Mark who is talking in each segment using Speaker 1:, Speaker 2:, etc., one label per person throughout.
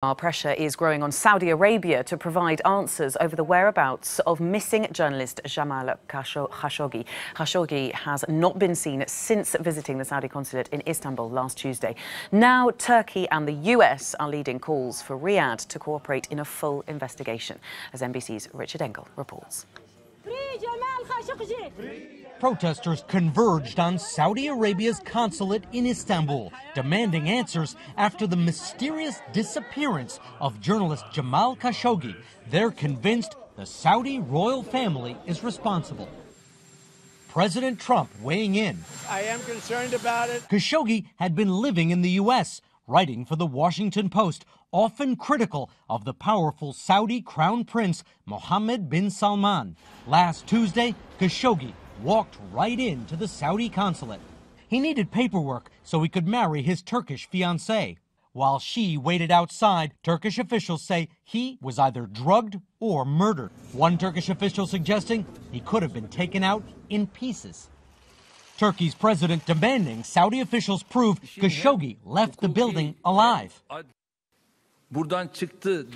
Speaker 1: Our pressure is growing on Saudi Arabia to provide answers over the whereabouts of missing journalist Jamal Khashoggi. Khashoggi has not been seen since visiting the Saudi consulate in Istanbul last Tuesday. Now, Turkey and the US are leading calls for Riyadh to cooperate in a full investigation, as NBC's Richard Engel reports.
Speaker 2: Protesters converged on Saudi Arabia's consulate in Istanbul, demanding answers after the mysterious disappearance of journalist Jamal Khashoggi. They're convinced the Saudi royal family is responsible. President Trump weighing in.
Speaker 3: I am concerned about it.
Speaker 2: Khashoggi had been living in the U.S., writing for the Washington Post, often critical of the powerful Saudi crown prince Mohammed bin Salman. Last Tuesday, Khashoggi walked right into the Saudi consulate. He needed paperwork so he could marry his Turkish fiancée. While she waited outside, Turkish officials say he was either drugged or murdered. One Turkish official suggesting he could have been taken out in pieces. Turkey's president demanding Saudi officials prove Khashoggi left the building alive.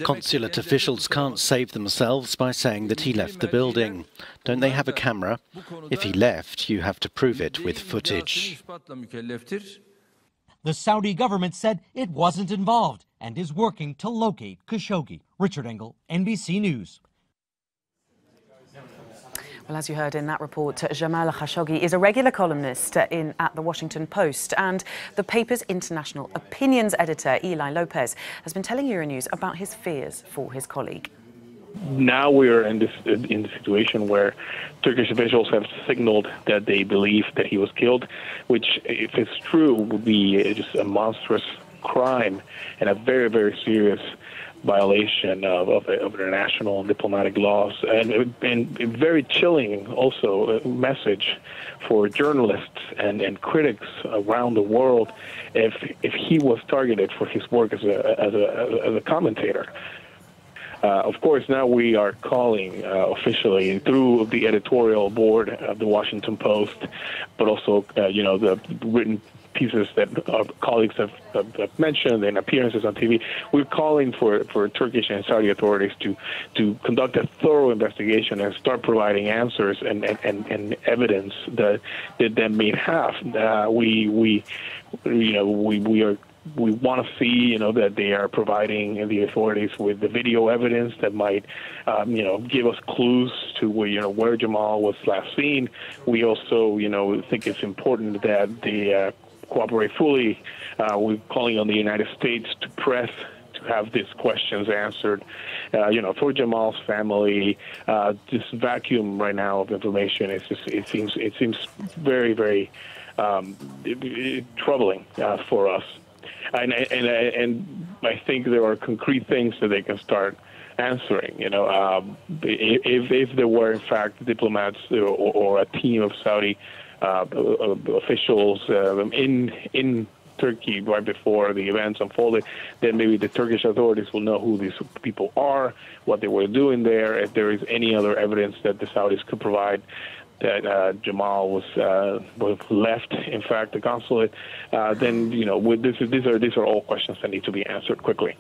Speaker 4: Consulate officials can't save themselves by saying that he left the building. Don't they have a camera? If he left, you have to prove it with footage.
Speaker 2: The Saudi government said it wasn't involved and is working to locate Khashoggi. Richard Engel, NBC News.
Speaker 1: Well, as you heard in that report, Jamal Khashoggi is a regular columnist at the Washington Post, and the paper's international opinions editor, Eli Lopez, has been telling Euronews about his fears for his colleague.
Speaker 5: Now we are in the situation where Turkish officials have signaled that they believe that he was killed, which, if it's true, would be just a monstrous crime and a very, very serious violation of international and diplomatic laws, and very chilling also message for journalists and critics around the world if he was targeted for his work as a commentator. Of course, now we are calling officially through the editorial board of the Washington Post, but also the written pieces that our colleagues have mentioned and appearances on TV. We're calling for Turkish and Saudi authorities to conduct a thorough investigation and start providing answers and evidence that they may have. We want to see that they are providing the authorities with the video evidence that might give us clues to where Jamal was last seen. We also think it's important that they cooperate fully. We're calling on the United States to press to have these questions answered. For Jamal's family, this vacuum right now of information it seems very, very troubling for us. And I think there are concrete things that they can start answering. If there were in fact diplomats or a team of Saudi officials in Turkey right before the events unfolded, then maybe the Turkish authorities will know who these people are, what they were doing there. If there is any other evidence that the Saudis could provide that Jamal was left, in fact, the consulate, then these are all questions that need to be answered quickly.